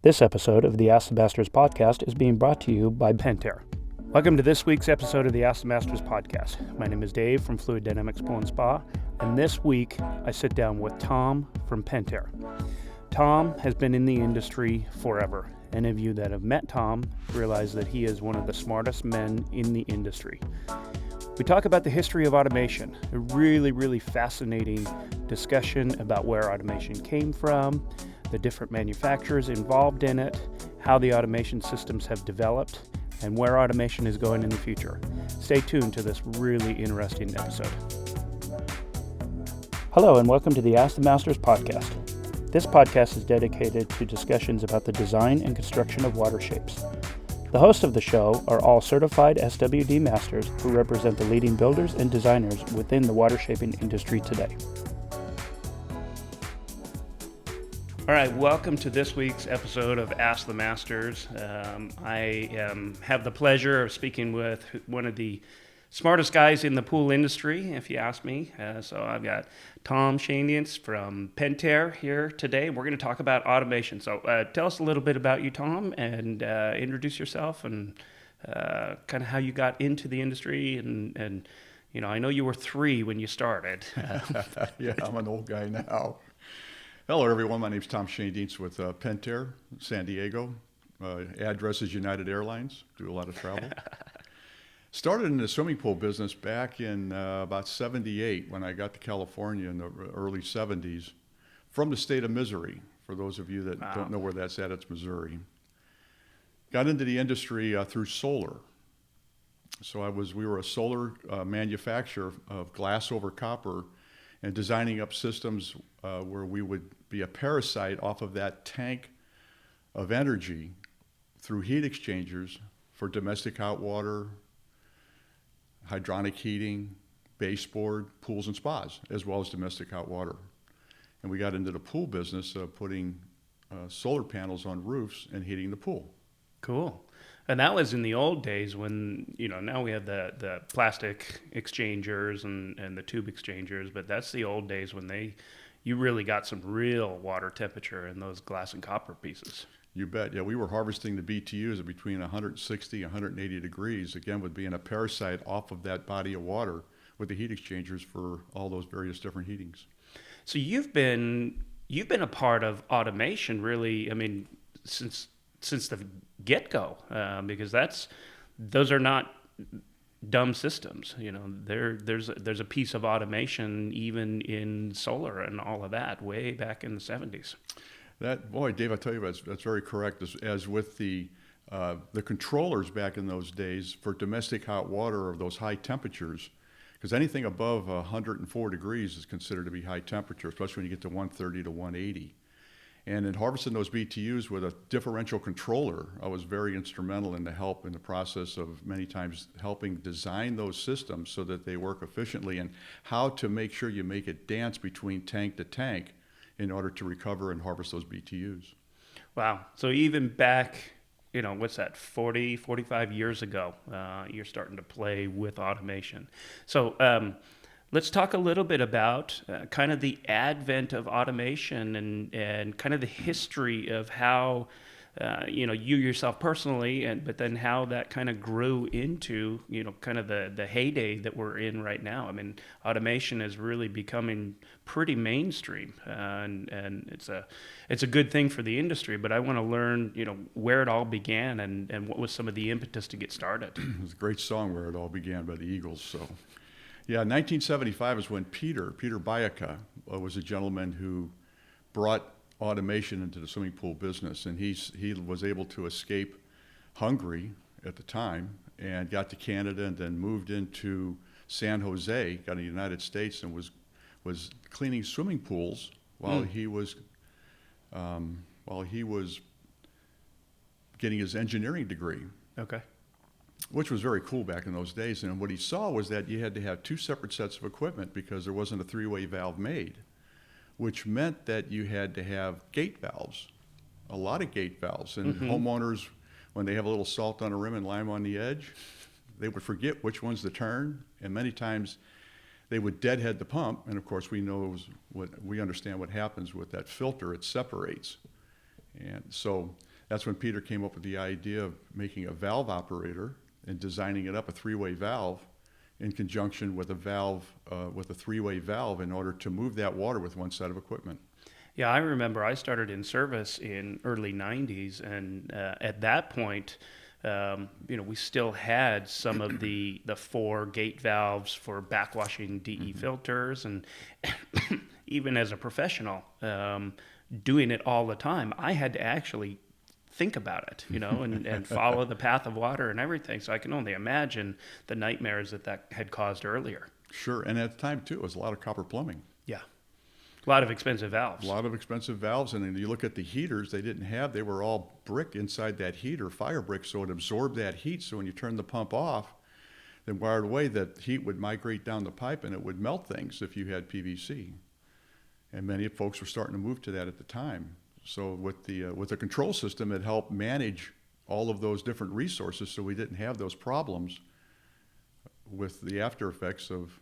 This episode of the Ask the Masters podcast is being brought to you by Pentair. Welcome to this week's episode of the Ask the Masters podcast. My name is Dave from Fluid Dynamics Pool and Spa, and this week I sit down with Tom from Pentair. Tom has been in the industry forever. Any of you that have met Tom realize that he is one of the smartest men in the industry. We talk about the history of automation, a really fascinating discussion about where automation came from, the different manufacturers involved in it, how the automation systems have developed, and where automation is going in the future. Stay tuned to this really interesting episode. Hello and welcome to the Ask the Masters podcast. This podcast is dedicated to discussions about the design and construction of water shapes. The hosts of the show are all certified SWD masters who represent the leading builders and designers within the water shaping industry today. All right, welcome to this week's episode of Ask the Masters. I have the pleasure of speaking with one of the smartest guys in the pool industry, if you ask me. So I've got Tom Schoendienst from Pentair here today. We're going to talk about automation. So tell us a little bit about you, Tom, and introduce yourself and kind of how you got into the industry. And you know, I know you were 3 when you started. Yeah, I'm an old guy now. Hello, everyone. My name's Tom Schoendienst with Pentair, San Diego. Address is United Airlines. Do a lot of travel. Started in the swimming pool business back in about 78 when I got to California in the early 70s from the state of Missouri. For those of you that don't know where that's at, it's Missouri. Got into the industry through solar. So we were a solar manufacturer of glass over copper and designing up systems where we would be a parasite off of that tank of energy through heat exchangers for domestic hot water, hydronic heating, baseboard, pools and spas, as well as domestic hot water. And we got into the pool business of putting solar panels on roofs and heating the pool. Cool. And that was in the old days when, you know, now we have the plastic exchangers and the tube exchangers, but that's the old days when you really got some real water temperature in those glass and copper pieces. You bet. Yeah, we were harvesting the BTUs at between 160 and 180 degrees, again, with being a parasite off of that body of water with the heat exchangers for all those various different heatings. So you've been a part of automation, really, I mean, since the get-go, because those are not dumb systems. You know, there's a piece of automation even in solar and all of that way back in the 70s. Boy, Dave, I tell you, that's very correct. As with the controllers back in those days for domestic hot water of those high temperatures, because anything above 104 degrees is considered to be high temperature, especially when you get to 130 to 180. And in harvesting those BTUs with a differential controller, I was very instrumental in the process of many times helping design those systems so that they work efficiently and how to make sure you make it dance between tank to tank in order to recover and harvest those BTUs. Wow. So even back, you know, what's that, 40, 45 years ago, you're starting to play with automation. So let's talk a little bit about kind of the advent of automation and kind of the history of how, you know, you yourself personally, but then how that kind of grew into, you know, kind of the heyday that we're in right now. I mean, automation is really becoming pretty mainstream, and it's a good thing for the industry. But I want to learn, you know, where it all began and what was some of the impetus to get started. It's a great song, Where It All Began by the Eagles. So. Yeah, 1975 is when Peter Bayaca was a gentleman who brought automation into the swimming pool business, and he was able to escape Hungary at the time and got to Canada and then moved into San Jose, got to the United States, and was cleaning swimming pools while he was getting his engineering degree. Okay. Which was very cool back in those days. And what he saw was that you had to have 2 separate sets of equipment because there wasn't a 3-way valve made, which meant that you had to have gate valves, a lot of gate valves. And homeowners, when they have a little salt on the rim and lime on the edge, they would forget which ones to turn. And many times they would deadhead the pump. And of course, we understand what happens with that filter. It separates. And so That's when Peter came up with the idea of making a valve operator and designing it up, a three-way valve, in conjunction with a valve, with a three-way valve in order to move that water with one set of equipment. Yeah, I remember I started in service in early 90s, and at that point, we still had some of the 4 gate valves for backwashing DE filters, and even as a professional, doing it all the time, I had to actually think about it, and follow the path of water and everything. So I can only imagine the nightmares that had caused earlier. Sure, and at the time too, it was a lot of copper plumbing. Yeah. A lot of expensive valves. A lot of expensive valves, and then you look at the heaters they were all brick inside that heater, fire brick, so it absorbed that heat. So when you turn the pump off, then wired away, that heat would migrate down the pipe and it would melt things if you had PVC. And many folks were starting to move to that at the time. So with the control system, it helped manage all of those different resources, so we didn't have those problems with the after effects of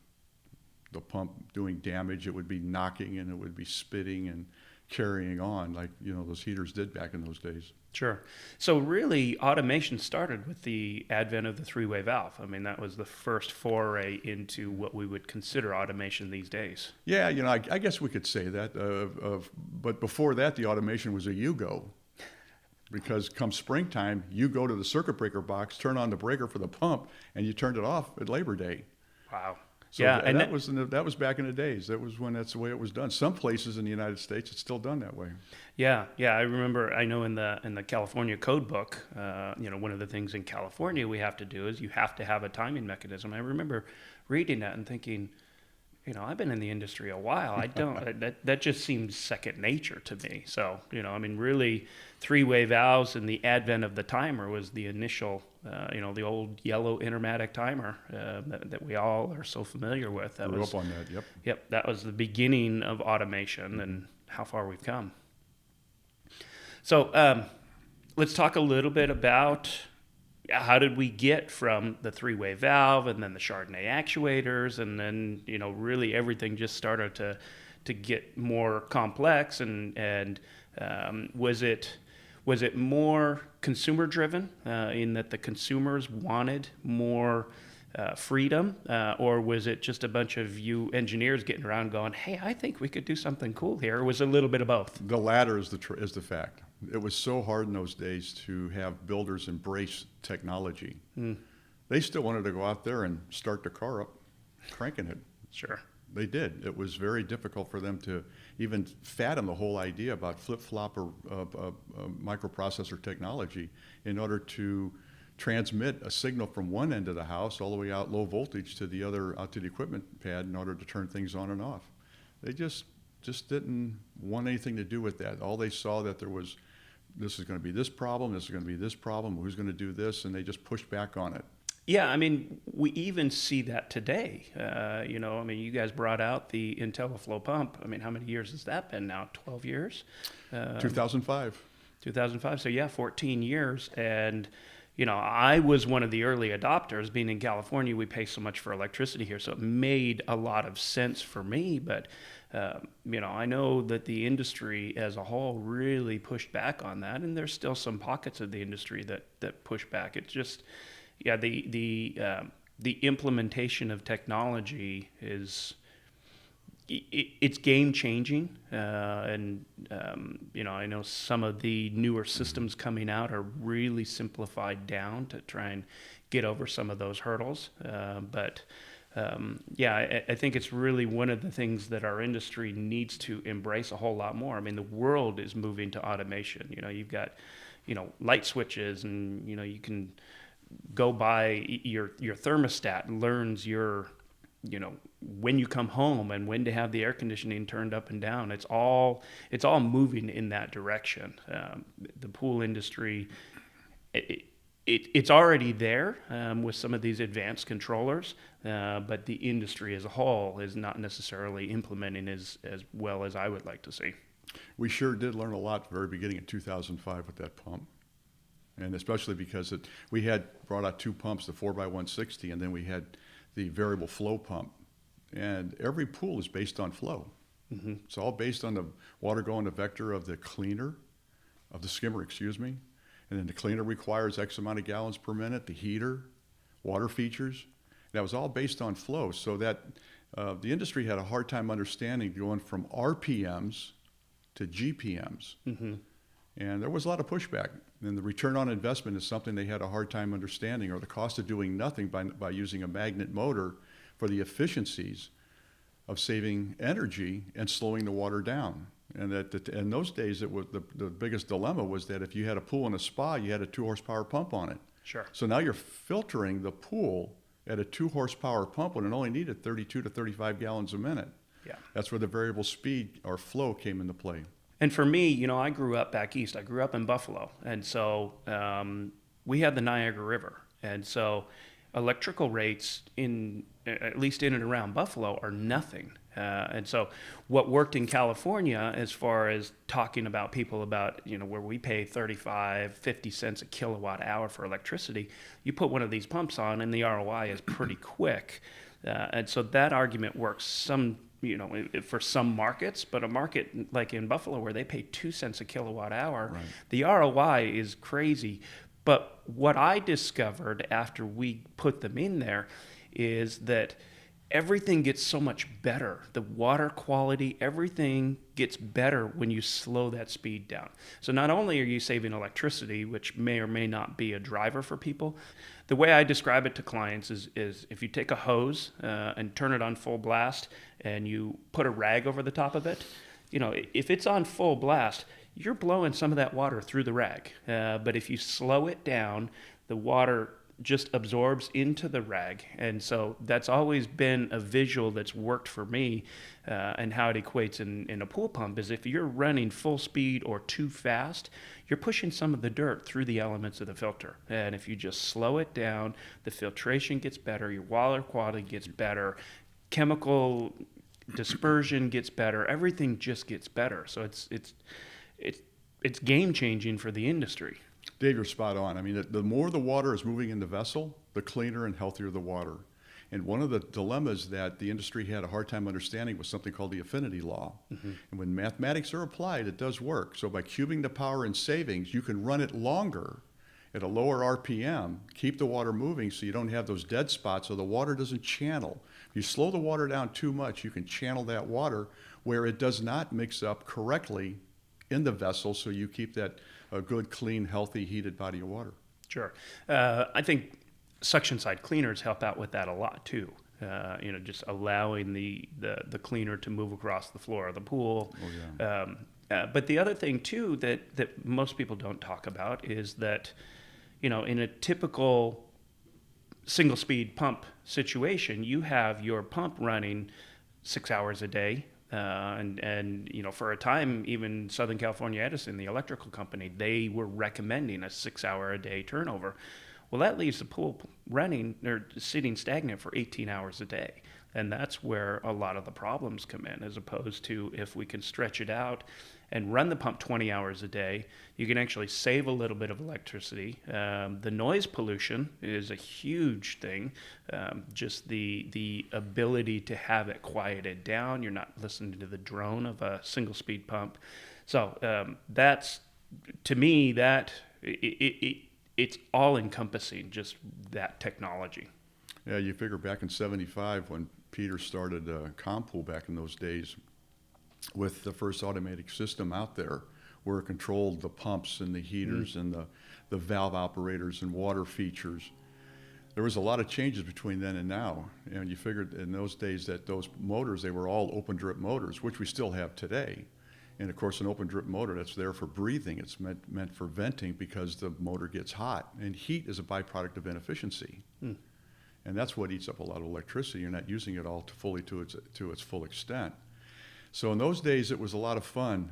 the pump doing damage. It would be knocking and it would be spitting and carrying on like those heaters did back in those days. Sure. So really, automation started with the advent of the three-way valve. I mean, that was the first foray into what we would consider automation these days. Yeah, I guess we could say that. But before that, the automation was a you-go. Because come springtime, you go to the circuit breaker box, turn on the breaker for the pump, and you turned it off at Labor Day. Wow. So yeah, and that was back in the days. That was when that's the way it was done. Some places in the United States, it's still done that way. Yeah. I remember. I know in the California code book, one of the things in California we have to do is you have to have a timing mechanism. I remember reading that and thinking, I've been in the industry a while. I don't. that just seems second nature to me. So really, three-way valves and the advent of the timer was the initial. The old yellow Intermatic timer that we all are so familiar with. Grew up on that. Yep. Yep. That was the beginning of automation and how far we've come. So let's talk a little bit about how did we get from the three-way valve and then the Chardonnay actuators, and then really everything just started to get more complex. And was it more consumer driven in that the consumers wanted more freedom, or was it just a bunch of you engineers getting around going, "Hey, I think we could do something cool here"? Or was it a little bit of both? The latter is the fact. It was so hard in those days to have builders embrace technology. They still wanted to go out there and start their car up, cranking it. Sure. They did. It was very difficult for them to even fathom the whole idea about flip-flop or microprocessor technology in order to transmit a signal from one end of the house all the way out low voltage to the other, out to the equipment pad in order to turn things on and off. They just didn't want anything to do with that. All they saw that this is going to be this problem, this is going to be this problem, who's going to do this, and they just pushed back on it. Yeah, we even see that today. You guys brought out the IntelliFlow pump. How many years has that been now? 12 years? 2005. 2005. So yeah, 14 years. And, I was one of the early adopters. Being in California, we pay so much for electricity here, so it made a lot of sense for me. But, I know that the industry as a whole really pushed back on that, and there's still some pockets of the industry that push back. It's just... Yeah, the implementation of technology it's game changing, and I know some of the newer systems coming out are really simplified down to try and get over some of those hurdles. But I think it's really one of the things that our industry needs to embrace a whole lot more. The world is moving to automation. You've got light switches, and you can go by your thermostat learns your when you come home and when to have the air conditioning turned up and down. It's all moving in that direction. The pool industry, it's already there with some of these advanced controllers, but the industry as a whole is not necessarily implementing as well as I would like to see. We sure did learn a lot at the very beginning of 2005 with that pump. And especially because we had brought out 2 pumps, the 4x160, and then we had the variable flow pump. And every pool is based on flow. Mm-hmm. It's all based on the water going to vector of the cleaner, of the skimmer, And then the cleaner requires X amount of gallons per minute, the heater, water features. That was all based on flow. So that the industry had a hard time understanding going from RPMs to GPMs. Mm-hmm. And there was a lot of pushback. And the return on investment is something they had a hard time understanding, or the cost of doing nothing by using a magnet motor for the efficiencies of saving energy and slowing the water down. And that in those days, it was the biggest dilemma was that if you had a pool and a spa, you had a 2 horsepower pump on it. Sure. So now you're filtering the pool at a 2 horsepower pump when it only needed 32 to 35 gallons a minute. Yeah. That's where the variable speed or flow came into play. And for me, I grew up back east. I grew up in Buffalo. And so we had the Niagara River. And so electrical rates at least in and around Buffalo are nothing. And so what worked in California as far as talking about people about, where we pay 35, 50 cents a kilowatt hour for electricity, you put one of these pumps on and the ROI is pretty quick. And so that argument works for some markets, but a market like in Buffalo where they pay 2 cents a kilowatt hour, right, the ROI is crazy. But what I discovered after we put them in there is that everything gets so much better. The water quality, everything gets better when you slow that speed down. So not only are you saving electricity, which may or may not be a driver for people, the way I describe it to clients is if you take a hose and turn it on full blast and you put a rag over the top of it, if it's on full blast, you're blowing some of that water through the rag. But if you slow it down, the water just absorbs into the rag. And so that's always been a visual that's worked for me, and how it equates in a pool pump is if you're running full speed or too fast, you're pushing some of the dirt through the elements of the filter. And if you just slow it down, the filtration gets better, your water quality gets better, chemical dispersion gets better, everything just gets better. So it's game changing for the industry. Dave, you're spot on. I mean, the more the water is moving in the vessel, the cleaner and healthier the water. And one of the dilemmas that the industry had a hard time understanding was something called the affinity law. Mm-hmm. And when mathematics are applied, it does work. So by cubing the power in savings, you can run it longer at a lower RPM, keep the water moving so you don't have those dead spots so the water doesn't channel. If you slow the water down too much, you can channel that water where it does not mix up correctly in the vessel, so you keep that a good, clean, healthy, heated body of water. Sure. I think suction side cleaners help out with that a lot too. Just allowing the cleaner to move across the floor of the pool. Oh, yeah. But the other thing too that most people don't talk about is that, in a typical single speed pump situation, you have your pump running 6 hours a day. And for a time, even Southern California Edison, the electrical company, they were recommending a 6 hour a day turnover. Well, that leaves the pool running or sitting stagnant for 18 hours a day. And that's where a lot of the problems come in, as opposed to if we can stretch it out and run the pump 20 hours a day, you can actually save a little bit of electricity. The noise pollution is a huge thing. Just the ability to have it quieted down. You're not listening to the drone of a single speed pump. So that's, to me, that it's all encompassing, just that technology. Yeah, you figure back in '75 when Peter started Compool back in those days with the first automatic system out there where it controlled the pumps and the heaters and the valve operators and water features. There was a lot of changes between then and now. And you figured in those days that those motors, they were all open drip motors, which we still have today. And of course, an open drip motor, that's there for breathing. It's meant for venting because the motor gets hot. And heat is a byproduct of inefficiency. And that's what eats up a lot of electricity. You're not using it all to its full extent. So in those days, it was a lot of fun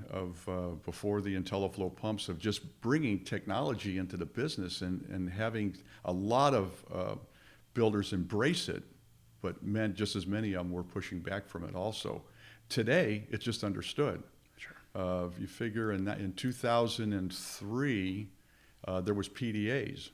before the IntelliFlow pumps of just bringing technology into the business and having a lot of builders embrace it, but just as many of them were pushing back from it also. Today, it's just understood. Sure. You figure in 2003, there was PDAs,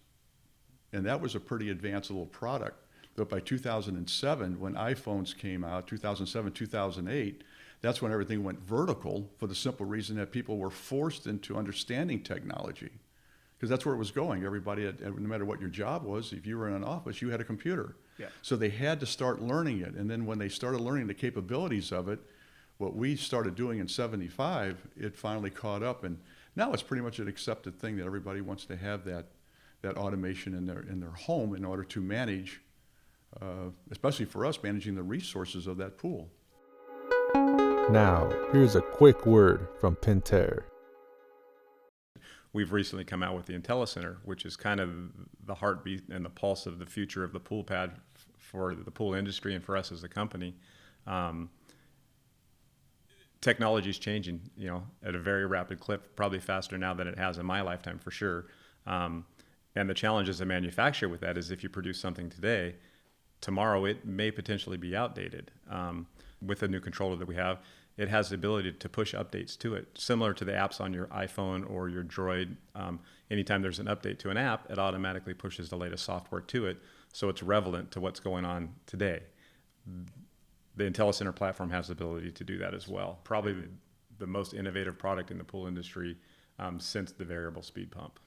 and that was a pretty advanced little product. But by 2007, when iPhones came out, 2007, 2008, that's when everything went vertical for the simple reason that people were forced into understanding technology. because that's where it was going. Everybody, no matter what your job was, if you were in an office, you had a computer. Yeah. So they had to start learning it. And then when they started learning the capabilities of it, what we started doing in 75, it finally caught up. And now it's pretty much an accepted thing that everybody wants to have that automation in their home in order to manage, especially for us, managing the resources of that pool. Now, here's a quick word from Pentair. We've recently come out with the Intellisense, which is kind of the heartbeat and the pulse of the future of the pool pad for the pool industry and for us as a company. Technology is changing, at a very rapid clip, probably faster now than it has in my lifetime for sure. And the challenge as a manufacturer with that is if you produce something today, tomorrow it may potentially be outdated. With the new controller that we have, it has the ability to push updates to it, similar to the apps on your iPhone or your Droid. Anytime there's an update to an app, it automatically pushes the latest software to it, so it's relevant to what's going on today. The Intellisense platform has the ability to do that as well. Probably the most innovative product in the pool industry since the variable speed pump.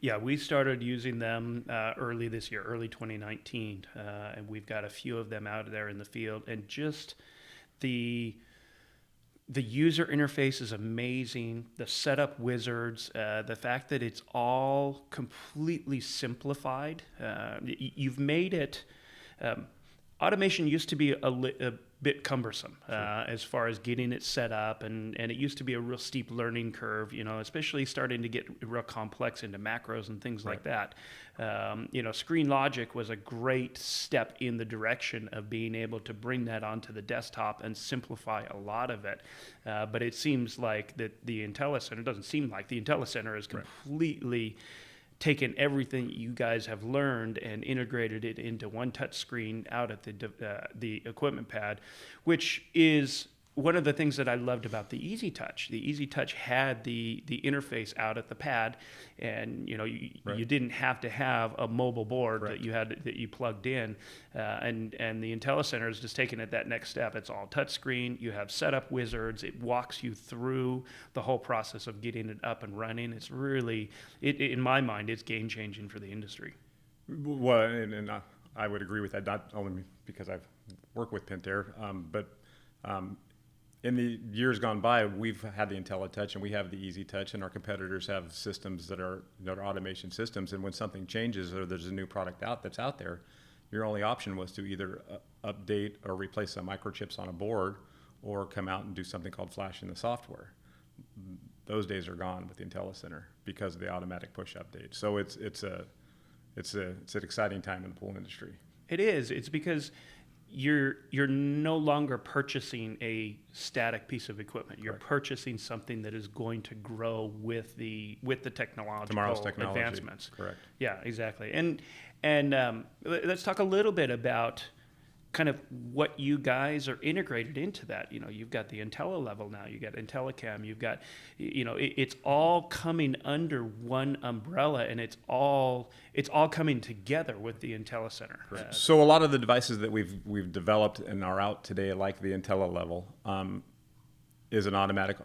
Yeah, we started using them early this year, early 2019, and we've got a few of them out there in the field. And just the user interface is amazing. The setup wizards, the fact that it's all completely simplified. You've made it. Automation used to be a bit cumbersome as far as getting it set up, and it used to be a real steep learning curve, especially starting to get real complex into macros and things like that. Screen logic was a great step in the direction of being able to bring that onto the desktop and simplify a lot of it. But it seems like that the Intellisense, it doesn't seem like the Intellisense is completely taken everything you guys have learned and integrated it into one touch screen out at the equipment pad, which is one of the things that I loved about the Easy Touch. The Easy Touch had the interface out at the pad, and you didn't have to have a mobile board that you plugged in, and the Intellisense is just taking it that next step. It's all touch screen. You have setup wizards. It walks you through the whole process of getting it up and running. It's really, in my mind, it's game changing for the industry. Well, and I would agree with that, not only because I've worked with Pentair, but in the years gone by, we've had the IntelliTouch and we have the Easy Touch, and our competitors have systems that are automation systems. And when something changes or there's a new product that's out there, your only option was to either update or replace some microchips on a board, or come out and do something called flash in the software. Those days are gone with the Intellisense because of the automatic push update. So it's an exciting time in the pool industry. It is. It's because you're no longer purchasing a static piece of equipment. You're purchasing something that is going to grow with the technological advancements. Correct. Yeah, exactly. And let's talk a little bit about kind of what you guys are integrated into that. You've got the IntelliLevel now, you got IntelliCam, you've got, it's all coming under one umbrella, and it's all coming together with the Intellisense. So a lot of the devices that we've developed and are out today, like the IntelliLevel, is an automatic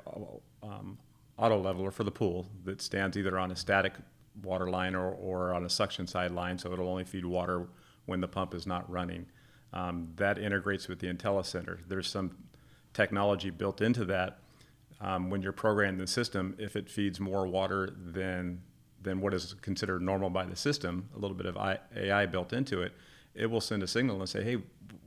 auto leveler for the pool that stands either on a static water line or on a suction side line, so it'll only feed water when the pump is not running. That integrates with the Intellisense. There's some technology built into that. When you're programming the system, if it feeds more water than what is considered normal by the system, a little bit of AI built into it, it will send a signal and say, hey,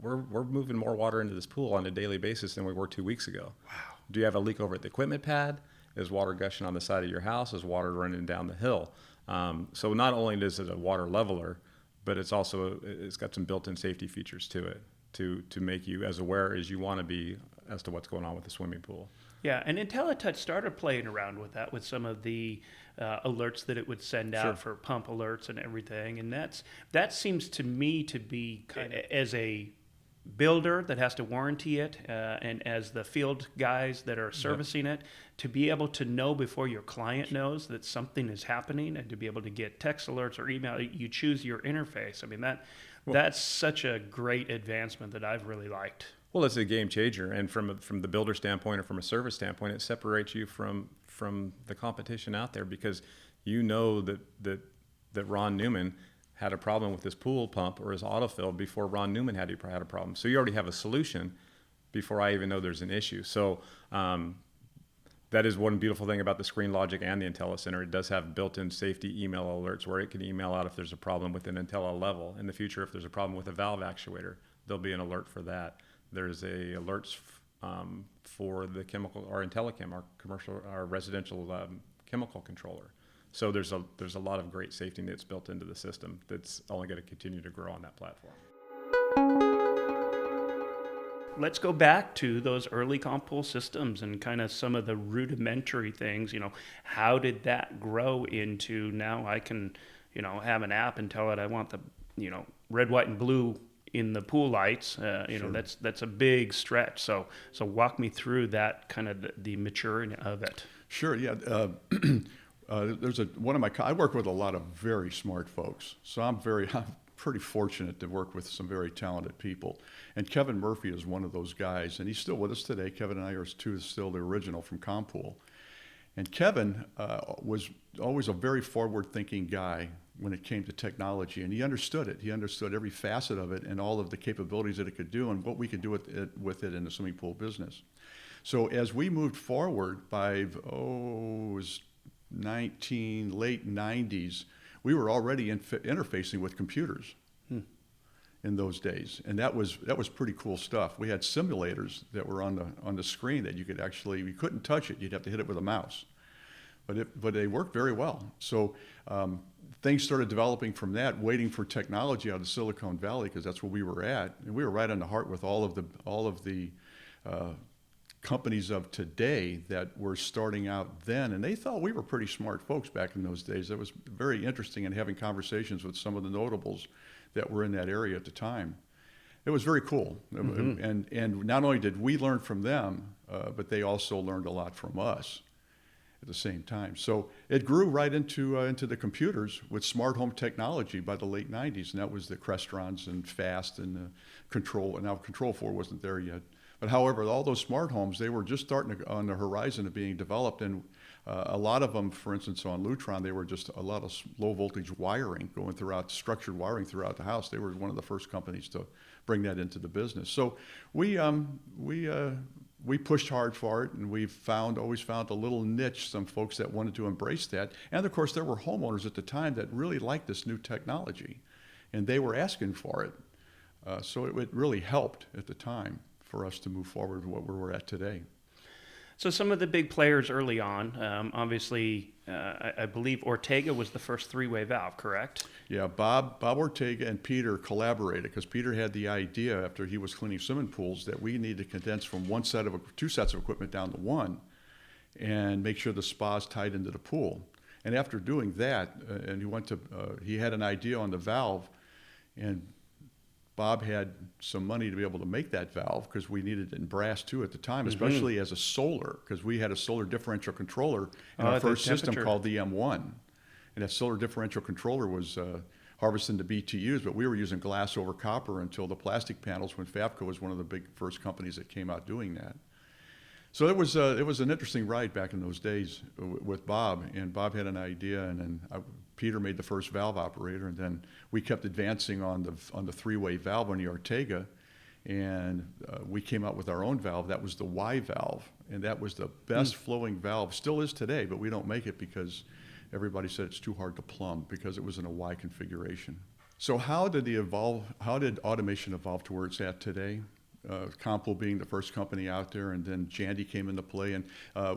we're moving more water into this pool on a daily basis than we were 2 weeks ago. Wow. Do you have a leak over at the equipment pad? Is water gushing on the side of your house? Is water running down the hill? So not only is it a water leveler, but it's got some built-in safety features to it to make you as aware as you want to be as to what's going on with the swimming pool. Yeah, and IntelliTouch started playing around with that, with some of the alerts that it would send out for pump alerts and everything, and that seems to me to be kind of, as a builder that has to warranty it, and as the field guys that are servicing it, to be able to know before your client knows that something is happening, and to be able to get text alerts or email, you choose your interface. I mean, that's such a great advancement that I've really liked. Well, it's a game changer, and from the builder standpoint or from a service standpoint, it separates you from the competition out there, because you know that Ron Newman had a problem with his pool pump or his autofill before Ron Newman had a problem. So you already have a solution before I even know there's an issue. So that is one beautiful thing about the Screen Logic and the Intellicenter. It does have built-in safety email alerts where it can email out if there's a problem with an Intella level. In the future, if there's a problem with a valve actuator, there'll be an alert for that. There's alerts for the chemical, our Intellichem, our residential chemical controller. So there's a lot of great safety nets built into the system that's only going to continue to grow on that platform. Let's go back to those early comp pool systems and kind of some of the rudimentary things. How did that grow into now I can, have an app and tell it I want the, red, white, and blue in the pool lights. Sure. That's a big stretch. So walk me through that kind of the maturing of it. Sure, yeah. I work with a lot of very smart folks, so I'm pretty fortunate to work with some very talented people. And Kevin Murphy is one of those guys, and he's still with us today. Kevin and I are still the original from Compool. And Kevin was always a very forward-thinking guy when it came to technology, and he understood it. He understood every facet of it and all of the capabilities that it could do and what we could do with it in the swimming pool business. So as we moved forward by, it was late 90s, we were already interfacing with computers in those days, and that was pretty cool stuff. We had simulators that were on the screen that you couldn't touch it; you'd have to hit it with a mouse, but they worked very well. So things started developing from that, waiting for technology out of Silicon Valley because that's where we were at, and we were right on the heart with all of the companies of today that were starting out then, and they thought we were pretty smart folks back in those days. It was very interesting in having conversations with some of the notables that were in that area at the time. It was very cool, and not only did we learn from them, but they also learned a lot from us at the same time. So it grew right into the computers with smart home technology by the late 90s, and that was the Crestrons and Fast and the Control, and now Control 4 wasn't there yet. But however, all those smart homes, they were just starting on the horizon of being developed, and a lot of them, for instance, on Lutron, they were just a lot of low voltage wiring going throughout, structured wiring throughout the house. They were one of the first companies to bring that into the business. So we pushed hard for it, and we always found a little niche, some folks that wanted to embrace that. And of course, there were homeowners at the time that really liked this new technology, and they were asking for it. So it really helped at the time for us to move forward to what we're at today. So some of the big players early on, obviously, I believe Ortega was the first three-way valve, correct? Yeah, Bob Ortega and Peter collaborated because Peter had the idea after he was cleaning swimming pools that we need to condense from two sets of equipment down to one and make sure the spa's tied into the pool. And after doing that, and he had an idea on the valve, and Bob had some money to be able to make that valve because we needed it in brass too at the time, especially as a solar, because we had a solar differential controller in our first system called the M1. And that solar differential controller was harvesting the BTUs, but we were using glass over copper until the plastic panels when Fabco was one of the big first companies that came out doing that. So it was an interesting ride back in those days with Bob, and Bob had an idea, and then Peter made the first valve operator, and then we kept advancing on the three-way valve on the Ortega, and we came out with our own valve. That was the Y valve, and that was the best flowing valve, still is today, but we don't make it because everybody said it's too hard to plumb because it was in a Y configuration. So how did automation evolve to where it's at today? Compool being the first company out there, and then Jandy came into play, and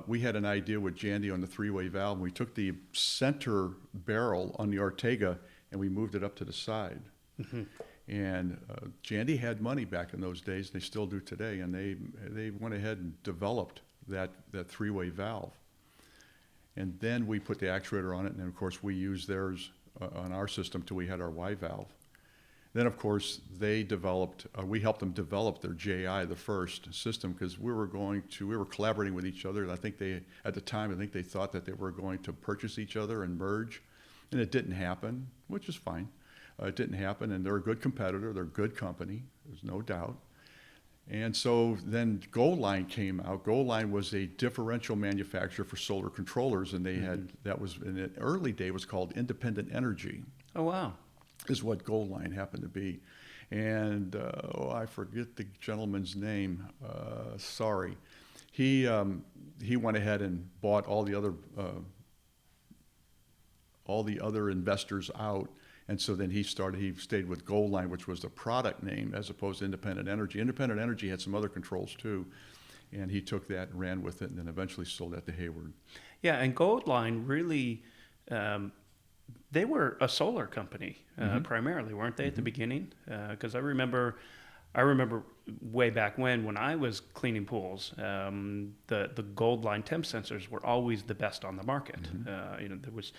we had an idea with Jandy on the three-way valve. We took the center barrel on the Ortega and we moved it up to the side. And Jandy had money back in those days, they still do today, and they went ahead and developed that three-way valve. And then we put the actuator on it, and then of course we used theirs on our system till we had our Y valve. Then, of course, we helped them develop their JI, the first system, because we were collaborating with each other. And I think at the time, they thought that they were going to purchase each other and merge. And it didn't happen, which is fine. It didn't happen, and they're a good competitor. They're a good company, there's no doubt. And so then Goldline came out. Goldline was a differential manufacturer for solar controllers, and they had, that was in an early day was called Independent Energy, Oh, wow. is what Goldline happened to be. And I forget the gentleman's name. Sorry, he went ahead and bought all the other investors out. And so then he stayed with Goldline, which was the product name, as opposed to Independent Energy. Independent Energy had some other controls too, and he took that and ran with it, and then eventually sold that to Hayward. Yeah, and Goldline really, they were a solar company primarily, weren't they, at the beginning? Because I remember way back when I was cleaning pools, the Goldline temp sensors were always the best on the market. There was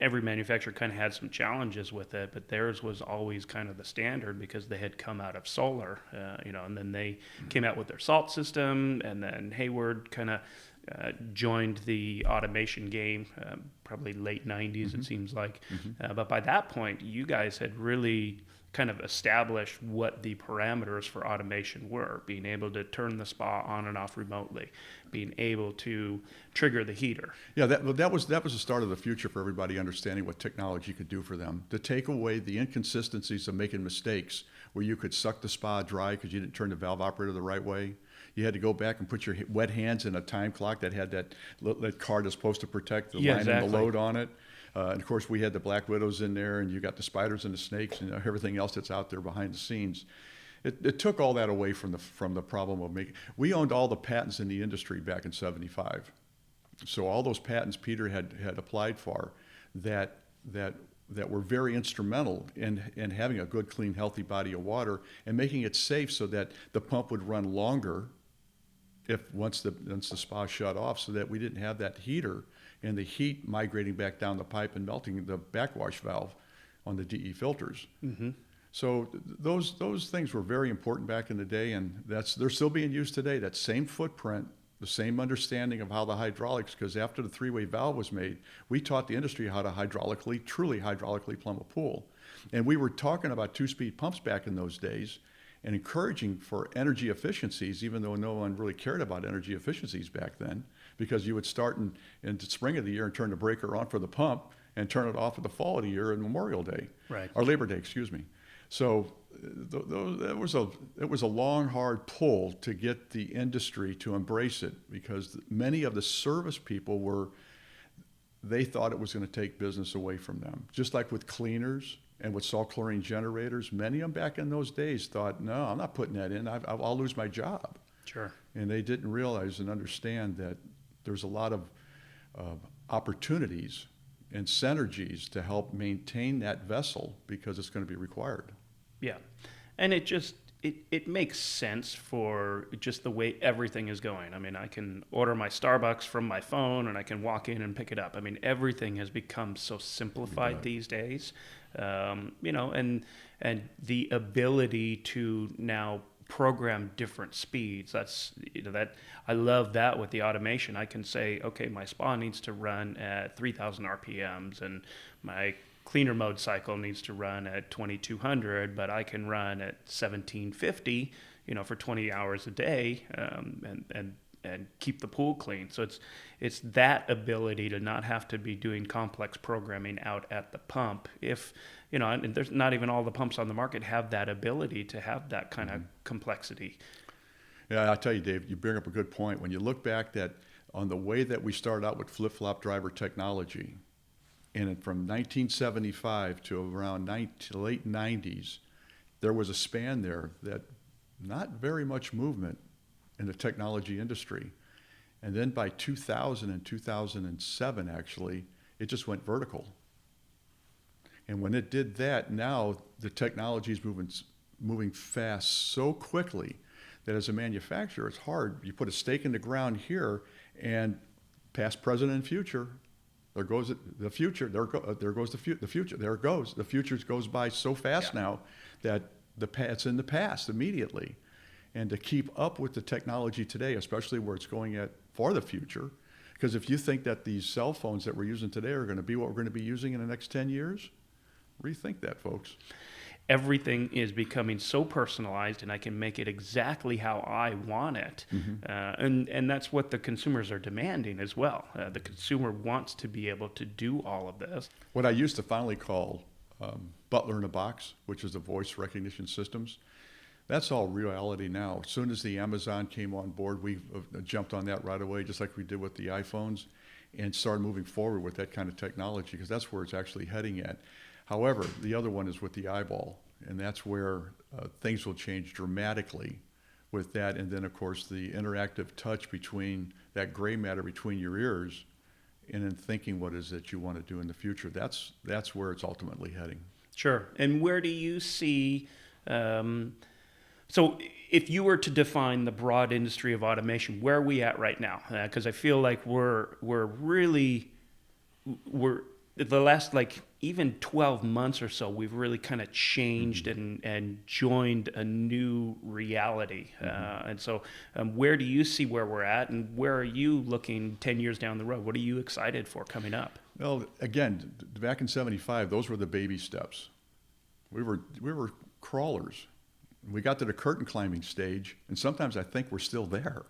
every manufacturer kind of had some challenges with it, but theirs was always kind of the standard because they had come out of solar, and then they came out with their salt system, and then Hayward kind of joined the automation game, probably late 90s, it seems like. But by that point, you guys had really kind of established what the parameters for automation were, being able to turn the spa on and off remotely, being able to trigger the heater. Yeah, that was the start of the future for everybody understanding what technology could do for them. To take away the inconsistencies of making mistakes where you could suck the spa dry because you didn't turn the valve operator the right way. You had to go back and put your wet hands in a time clock that had that card that's supposed to protect the line and the load on it. And of course, we had the black widows in there, and you got the spiders and the snakes and everything else that's out there behind the scenes. It took all that away from the problem of making. We owned all the patents in the industry back in '75, so all those patents Peter had applied for that were very instrumental in having a good, clean, healthy body of water and making it safe so that the pump would run longer once the spa shut off, so that we didn't have that heater and the heat migrating back down the pipe and melting the backwash valve on the DE filters. So those things were very important back in the day, and they're still being used today. That same footprint, the same understanding of how the hydraulics, because after the three-way valve was made, we taught the industry how to truly hydraulically plumb a pool. And we were talking about two-speed pumps back in those days and encouraging for energy efficiencies, even though no one really cared about energy efficiencies back then, because you would start in the spring of the year and turn the breaker on for the pump and turn it off at the fall of the year and Memorial Day, or Labor Day, excuse me. So it was a long, hard pull to get the industry to embrace it, because many of the service people they thought it was going to take business away from them. Just like with cleaners and with salt chlorine generators, many of them back in those days thought, no, I'm not putting that in. I'll lose my job. Sure. And they didn't realize and understand that there's a lot of opportunities and synergies to help maintain that vessel, because it's going to be required. Yeah. And it makes sense for just the way everything is going. I mean, I can order my Starbucks from my phone and I can walk in and pick it up. I mean, everything has become so simplified these days. And the ability to now program different speeds. That I love that with the automation. I can say, okay, my spa needs to run at 3,000 RPMs and my cleaner mode cycle needs to run at 2,200, but I can run at 1,750, for 20 hours a day, and keep the pool clean. So it's that ability to not have to be doing complex programming out at the pump. And there's not even all the pumps on the market have that ability to have that kind of complexity. Yeah, I tell you, Dave, you bring up a good point. When you look back on the way that we started out with flip-flop driver technology, and from 1975 to around late 90s, there was a span there that not very much movement in the technology industry. And then by 2000 and 2007, actually, it just went vertical. And when it did that, now the technology is moving fast so quickly that as a manufacturer, it's hard. You put a stake in the ground here, and past, present, and future, there goes the future. There goes the future. There it goes. The future goes by so fast now that it's in the past immediately. And to keep up with the technology today, especially where it's going for the future, because if you think that these cell phones that we're using today are going to be what we're going to be using in the next 10 years, rethink that, folks. everything is becoming so personalized, and I can make it exactly how I want it. And that's what the consumers are demanding as well. The consumer wants to be able to do all of this. What I used to finally call Butler in a Box, which is the voice recognition systems, that's all reality now. As soon as the Amazon came on board, we jumped on that right away, just like we did with the iPhones, and started moving forward with that kind of technology, because that's where it's actually heading at. However, the other one is with the eyeball, and that's where things will change dramatically with that. And then, of course, the interactive touch between that gray matter between your ears, and then thinking what is it you want to do in the future. That's where it's ultimately heading. Sure. And where do you see, so if you were to define the broad industry of automation, where are we at right now? Because I feel like we're the last even 12 months or so, we've really kind of changed and joined a new reality. And so where do you see where we're at, and where are you looking 10 years down the road? What are you excited for coming up? Well, again, back in '75, those were the baby steps. We were crawlers. We got to the curtain climbing stage, and sometimes I think we're still there.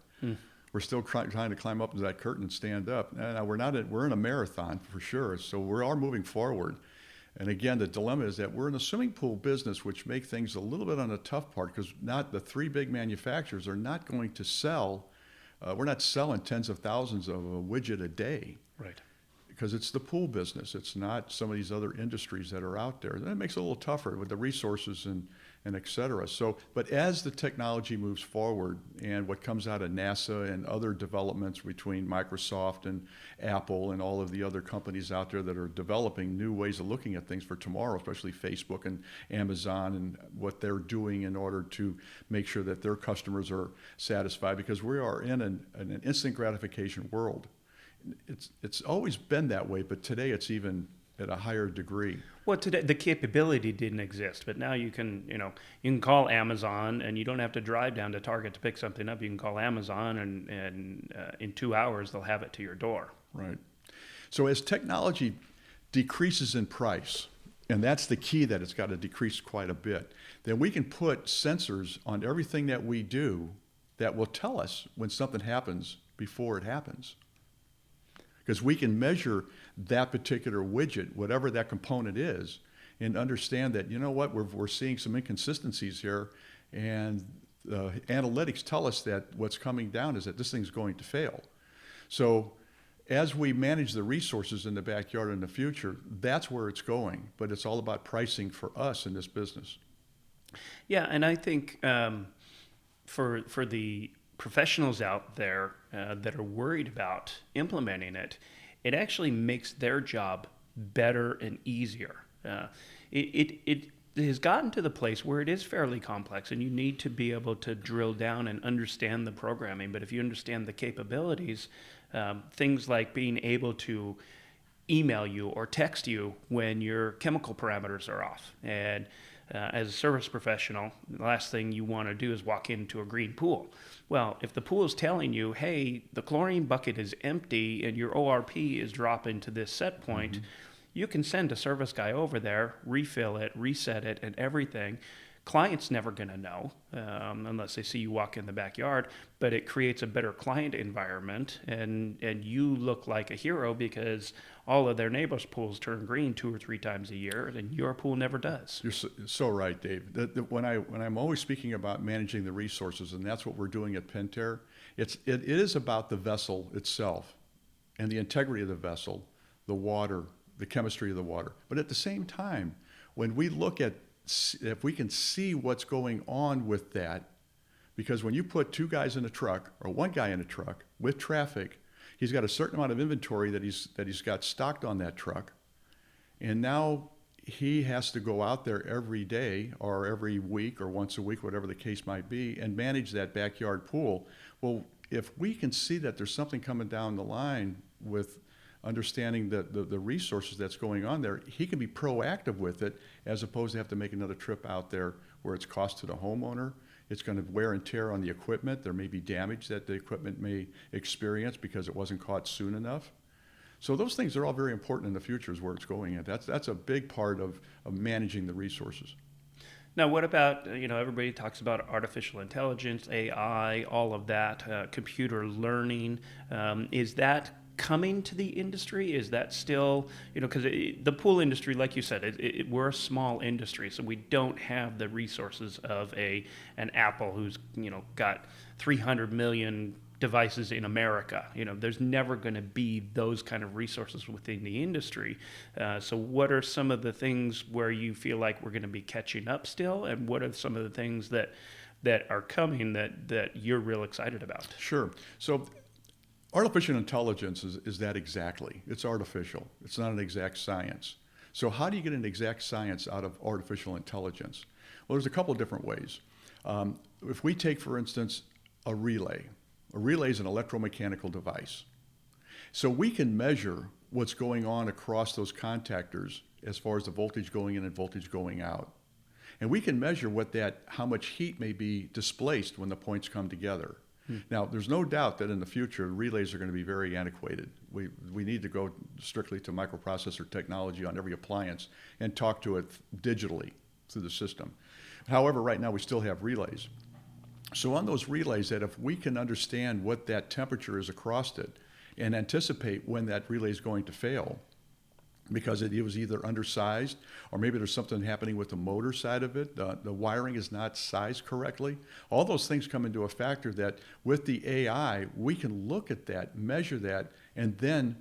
We're still trying to climb up into that curtain and stand up. Now, we're in a marathon for sure, so we are moving forward. And again, the dilemma is that we're in a swimming pool business, which make things a little bit on the tough part, because not the three big manufacturers are not going to sell. We're not selling tens of thousands of a widget a day. Right. Because it's the pool business. It's not some of these other industries that are out there. And that makes it a little tougher with the resources and et cetera. So, but as the technology moves forward, and what comes out of NASA and other developments between Microsoft and Apple and all of the other companies out there that are developing new ways of looking at things for tomorrow, especially Facebook and Amazon, and what they're doing in order to make sure that their customers are satisfied, because we are in an instant gratification world. It's always been that way, but today it's even at a higher degree. Well, today the capability didn't exist, but now you can call Amazon, and you don't have to drive down to Target to pick something up. You can call Amazon, and in 2 hours they'll have it to your door. Right. So as technology decreases in price, and that's the key, that it's got to decrease quite a bit, then we can put sensors on everything that we do that will tell us when something happens before it happens. Because we can measure that particular widget, whatever that component is, and understand that, you know what, we're seeing some inconsistencies here, and analytics tell us that what's coming down is that this thing's going to fail. So as we manage the resources in the backyard in the future, that's where it's going. But it's all about pricing for us in this business. Yeah, and I think for the professionals out there that are worried about implementing it, it actually makes their job better and easier. It has gotten to the place where it is fairly complex, and you need to be able to drill down and understand the programming. But if you understand the capabilities, things like being able to email you or text you when your chemical parameters are off, and as a service professional, the last thing you want to do is walk into a green pool. Well, if the pool is telling you, hey, the chlorine bucket is empty and your ORP is dropping to this set point, you can send a service guy over there, refill it, reset it, and everything. Client's never going to know unless they see you walk in the backyard, but it creates a better client environment, and you look like a hero because all of their neighbors' pools turn green 2 or 3 times a year, and your pool never does. You're so right, Dave. When I'm always speaking about managing the resources, and that's what we're doing at Pentair, it is about the vessel itself and the integrity of the vessel, the water, the chemistry of the water. But at the same time, when we look at if we can see what's going on with that, because when you put 2 guys in a truck or 1 guy in a truck with traffic, he's got a certain amount of inventory that he's got stocked on that truck, and now he has to go out there every day or every week or once a week, whatever the case might be, and manage that backyard pool. Well, if we can see that there's something coming down the line with understanding the resources that's going on there, he can be proactive with it, as opposed to have to make another trip out there where it's cost to the homeowner. It's going to wear and tear on the equipment. There may be damage that the equipment may experience because it wasn't caught soon enough. So those things are all very important in the future, is where it's going. And that's a big part of managing the resources. Now, what about, everybody talks about artificial intelligence, AI, all of that, computer learning. Is that coming to the industry? Is that still, because the pool industry, like you said, we're a small industry, so we don't have the resources of an Apple who's, got 300 million devices in America. There's never going to be those kind of resources within the industry. So what are some of the things where you feel like we're going to be catching up still? And what are some of the things that are coming that you're real excited about? Sure. So artificial intelligence is that exactly. It's artificial. It's not an exact science. So how do you get an exact science out of artificial intelligence? Well, there's a couple of different ways. If we take, for instance, a relay is an electromechanical device. So we can measure what's going on across those contactors as far as the voltage going in and voltage going out. And we can measure how much heat may be displaced when the points come together. Now, there's no doubt that in the future, relays are going to be very antiquated. We need to go strictly to microprocessor technology on every appliance and talk to it digitally through the system. However, right now we still have relays. So on those relays, that if we can understand what that temperature is across it and anticipate when that relay is going to fail, because it was either undersized or maybe there's something happening with the motor side of it, the wiring is not sized correctly, all those things come into a factor that with the AI, we can look at that, measure that, and then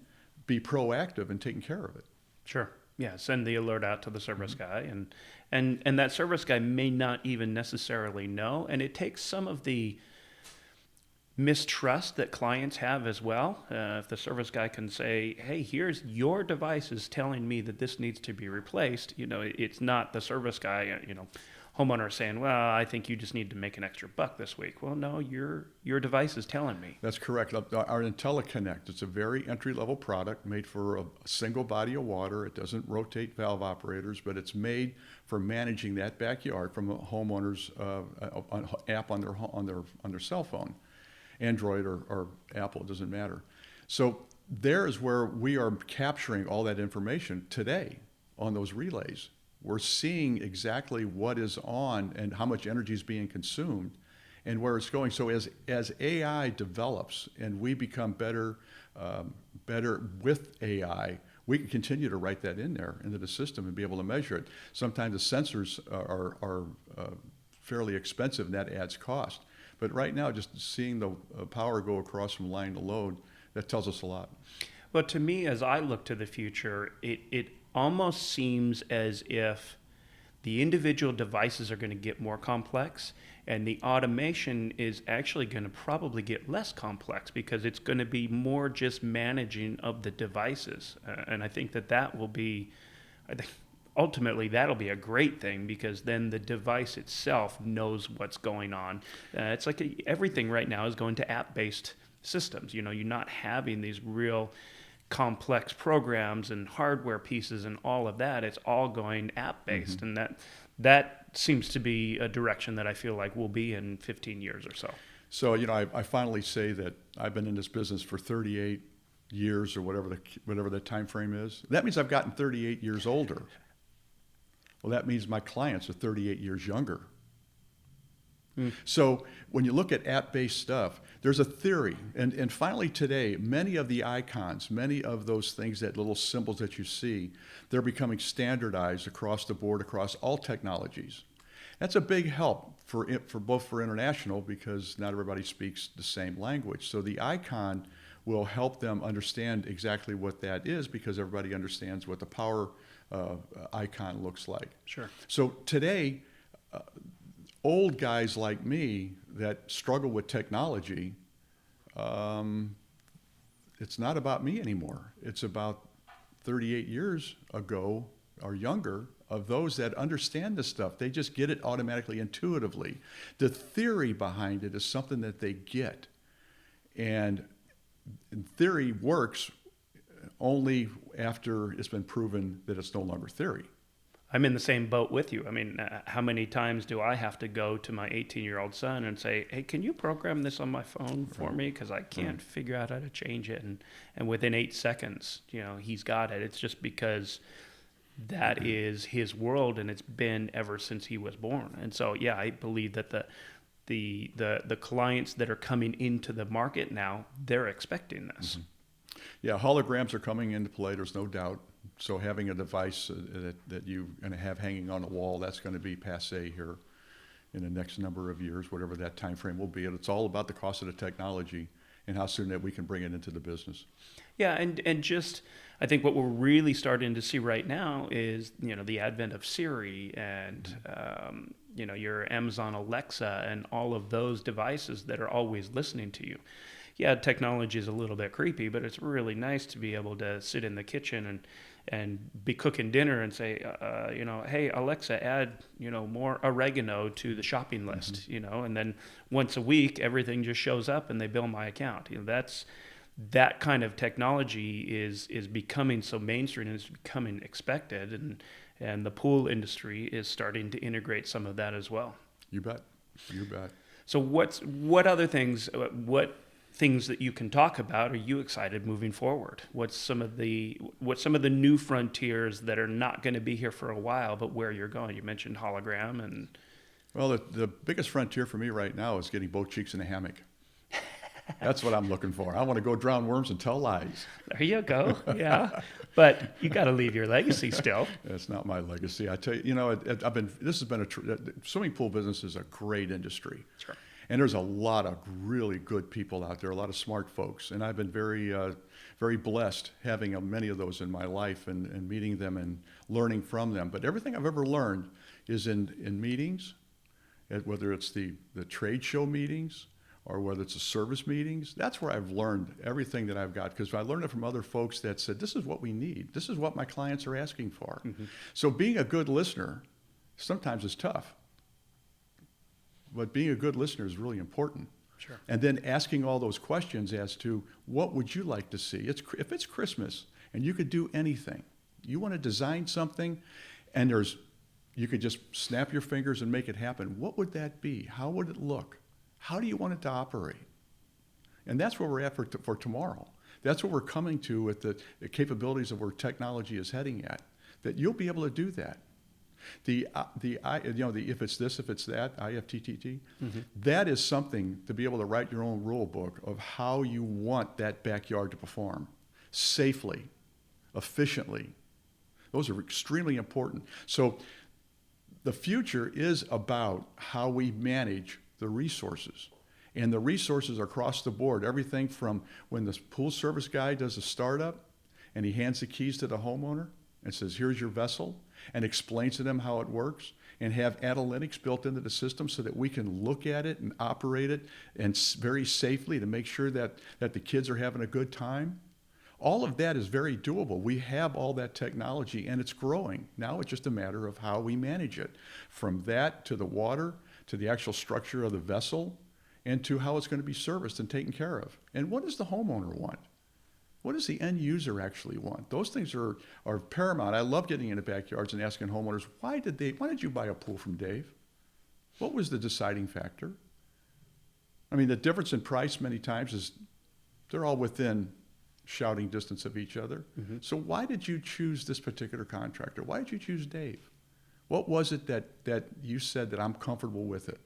be proactive in taking care of it. Sure. Yeah, send the alert out to the service guy, and that service guy may not even necessarily know, and it takes some of the mistrust that clients have as well. If the service guy can say, hey, here's your device is telling me that this needs to be replaced, it's not the service guy, homeowner saying, well, I think you just need to make an extra buck this week. Well, no, your device is telling me. That's correct. Our Intellikinect, it's a very entry-level product made for a single body of water. It doesn't rotate valve operators, but it's made for managing that backyard from a homeowner's app on their cell phone. Android or Apple, it doesn't matter. So there is where we are capturing all that information today on those relays. We're seeing exactly what is on and how much energy is being consumed and where it's going. So as AI develops and we become better with AI, we can continue to write that in there into the system and be able to measure it. Sometimes the sensors are fairly expensive and that adds cost. But right now, just seeing the power go across from line to load, that tells us a lot. Well, to me, as I look to the future, it almost seems as if the individual devices are going to get more complex, and the automation is actually going to probably get less complex because it's going to be more just managing of the devices. And I think that will be, ultimately, that'll be a great thing because then the device itself knows what's going on. It's like everything right now is going to app-based systems. You're not having these real complex programs and hardware pieces and all of that. It's all going app-based, and that seems to be a direction that I feel like we'll be in 15 years or so. So, I finally say that I've been in this business for 38 years or whatever the time frame is. That means I've gotten 38 years older. Well, that means my clients are 38 years younger. So when you look at app-based stuff, there's a theory. And finally today, many of the icons, many of those things, that little symbols that you see, they're becoming standardized across the board, across all technologies. That's a big help for international because not everybody speaks the same language. So the icon will help them understand exactly what that is because everybody understands what the power icon looks like. Sure. So today, old guys like me that struggle with technology, it's not about me anymore. It's about 38 years ago or younger of those that understand this stuff. They just get it automatically, intuitively. The theory behind it is something that they get. And theory works only after it's been proven that it's no longer theory. I'm in the same boat with you. I mean, how many times do I have to go to my 18-year-old son and say, hey, can you program this on my phone for me? Because I can't figure out how to change it. And within 8 seconds, he's got it. It's just because that is his world, and it's been ever since he was born. And so, yeah, I believe that the clients that are coming into the market now, they're expecting this. Yeah, holograms are coming into play, there's no doubt. So having a device that you're going to have hanging on the wall, that's going to be passé here in the next number of years, whatever that time frame will be. And it's all about the cost of the technology and how soon that we can bring it into the business. Yeah, and just I think what we're really starting to see right now is, you know, the advent of Siri and you know, your Amazon Alexa and all of those devices that are always listening to you. Yeah, technology is a little bit creepy, but it's really nice to be able to sit in the kitchen and be cooking dinner and say, you know, hey, Alexa, add, you know, more oregano to the shopping list, you know, and then once a week, everything just shows up and they bill my account. You know, that kind of technology is becoming so mainstream and it's becoming expected, and the pool industry is starting to integrate some of that as well. You bet. You bet. So what other things, what things that you can talk about are you excited moving forward? What's some of the new frontiers that are not going to be here for a while, but where you're going? You mentioned hologram and... Well, the biggest frontier for me right now is getting both cheeks in a hammock. That's what I'm looking for. I want to go drown worms and tell lies. There you go. Yeah. But you got to leave your legacy still. That's not my legacy. I tell you, you know, swimming pool business is a great industry. Sure. And there's a lot of really good people out there, a lot of smart folks. And I've been very blessed having many of those in my life and meeting them and learning from them. But everything I've ever learned is in meetings, whether it's the trade show meetings or whether it's the service meetings. That's where I've learned everything that I've got, because I learned it from other folks that said, this is what we need. This is what my clients are asking for. So being a good listener sometimes is tough. But being a good listener is really important. Sure. And then asking all those questions as to what would you like to see? If it's Christmas and you could do anything, you want to design something and you could just snap your fingers and make it happen, what would that be? How would it look? How do you want it to operate? And that's where we're at for tomorrow. That's what we're coming to with the capabilities of where technology is heading at, that you'll be able to do that. The if it's this, if it's that, IFTTT, that is something to be able to write your own rule book of how you want that backyard to perform safely, efficiently. Those are extremely important. So the future is about how we manage the resources. And the resources are across the board, everything from when the pool service guy does a startup and he hands the keys to the homeowner and says, here's your vessel, and explains to them how it works, and have analytics built into the system so that we can look at it and operate it and very safely to make sure that the kids are having a good time. All of that is very doable. We have all that technology and it's growing. Now it's just a matter of how we manage it, from that to the water, to the actual structure of the vessel, and to how it's going to be serviced and taken care of. And what does the homeowner want? What does the end user actually want? Those things are paramount. I love getting into backyards and asking homeowners, why did you buy a pool from Dave? What was the deciding factor? I mean, the difference in price many times is they're all within shouting distance of each other. So why did you choose this particular contractor? Why did you choose Dave? What was it that you said that I'm comfortable with it?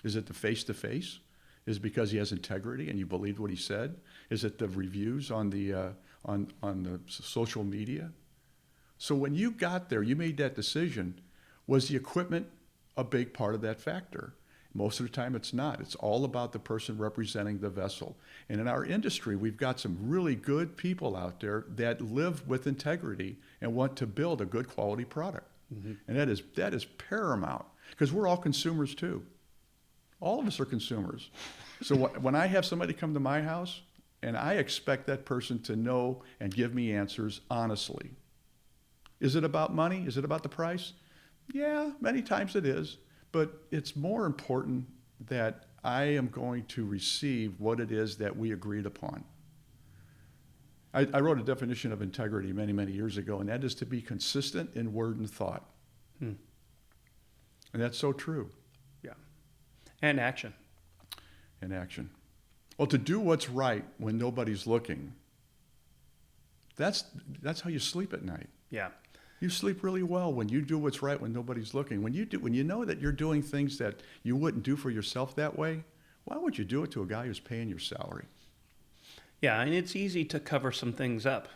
Is it the face-to-face? Is it because he has integrity and you believed what he said? Is it the reviews on the social media? So when you got there, you made that decision. Was the equipment a big part of that factor? Most of the time it's not. It's all about the person representing the vessel. And in our industry, we've got some really good people out there that live with integrity and want to build a good quality product. And that is paramount, because we're all consumers too. All of us are consumers. So when I have somebody come to my house, and I expect that person to know and give me answers honestly. Is it about money? Is it about the price? Yeah, many times it is. But it's more important that I am going to receive what it is that we agreed upon. I wrote a definition of integrity many, many years ago, and that is to be consistent in word and thought. And that's so true. Yeah. And action. And action. Well, to do what's right when nobody's looking, that's how you sleep at night. Yeah. You sleep really well when you do what's right when nobody's looking. When you know that you're doing things that you wouldn't do for yourself that way, why would you do it to a guy who's paying your salary? Yeah, and it's easy to cover some things up,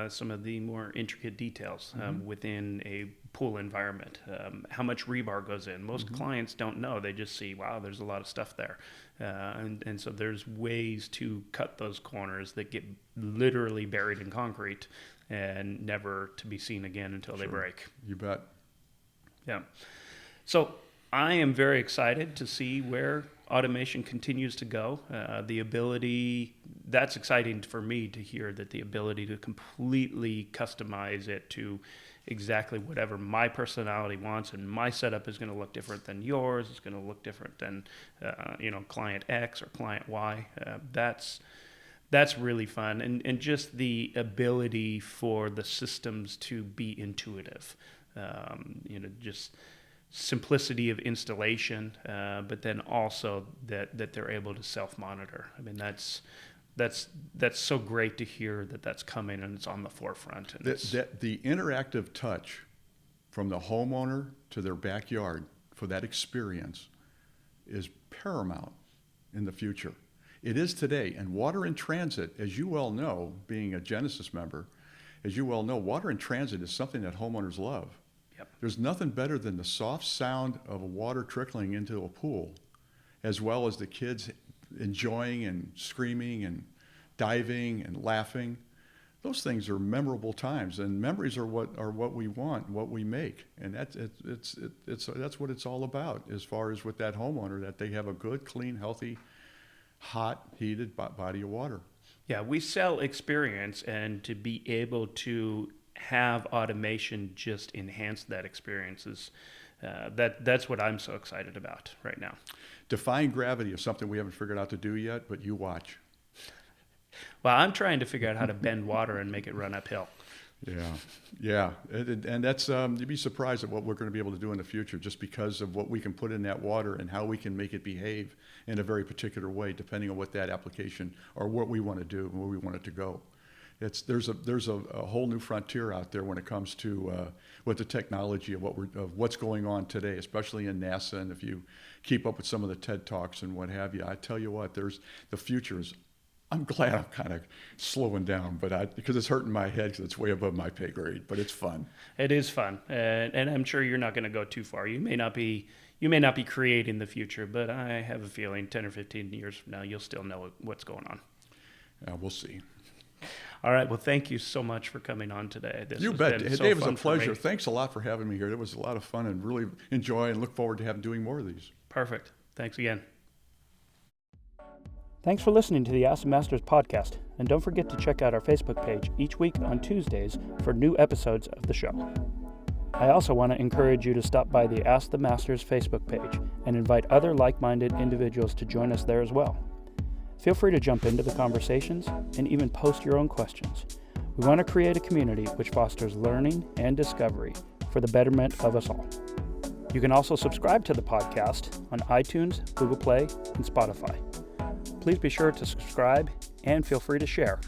some of the more intricate details within a pool environment. How much rebar goes in. Most clients don't know. They just see, wow, there's a lot of stuff there. And so there's ways to cut those corners that get literally buried in concrete and never to be seen again until they break. You bet. Yeah. So I am very excited to see where automation continues to go. The ability, that's exciting for me to hear, that the ability to completely customize it to exactly whatever my personality wants, and my setup is going to look different than yours. It's going to look different than client X or client Y. That's really fun, and just the ability for the systems to be intuitive. Just simplicity of installation, but then also that they're able to self-monitor. I mean, that's so great to hear that that's coming and it's on the forefront. And the interactive touch from the homeowner to their backyard for that experience is paramount in the future. It is today, and water in transit, as you well know, being a Genesis member, as you well know, water in transit is something that homeowners love. Yep. There's nothing better than the soft sound of water trickling into a pool, as well as the kids enjoying and screaming and diving and laughing. Those things are memorable times, and memories are what we want, what we make, and that's what it's all about. As far as with that homeowner, that they have a good, clean, healthy, hot, heated body of water. Yeah, we sell experience, and to be able to have automation just enhance that experience is that's what I'm so excited about right now. Defying gravity is something we haven't figured out to do yet, but you watch. Well, I'm trying to figure out how to bend water and make it run uphill. Yeah, and that's you'd be surprised at what we're going to be able to do in the future, just because of what we can put in that water and how we can make it behave in a very particular way, depending on what that application or what we want to do and where we want it to go. There's a whole new frontier out there when it comes to with the technology of what's going on today, especially in NASA. And if you keep up with some of the TED Talks and what have you, I tell you what, the future is. I'm glad I'm kind of slowing down, because it's hurting my head because it's way above my pay grade. But it's fun. It is fun, and I'm sure you're not going to go too far. You may not be creating the future, but I have a feeling 10 or 15 years from now, you'll still know what's going on. We'll see. All right. Well, thank you so much for coming on today. You bet. Dave, it was a pleasure. Thanks a lot for having me here. It was a lot of fun, and really enjoy and look forward to doing more of these. Perfect. Thanks again. Thanks for listening to the Ask the Masters podcast, and don't forget to check out our Facebook page each week on Tuesdays for new episodes of the show. I also want to encourage you to stop by the Ask the Masters Facebook page and invite other like-minded individuals to join us there as well. Feel free to jump into the conversations and even post your own questions. We want to create a community which fosters learning and discovery for the betterment of us all. You can also subscribe to the podcast on iTunes, Google Play, and Spotify. Please be sure to subscribe and feel free to share.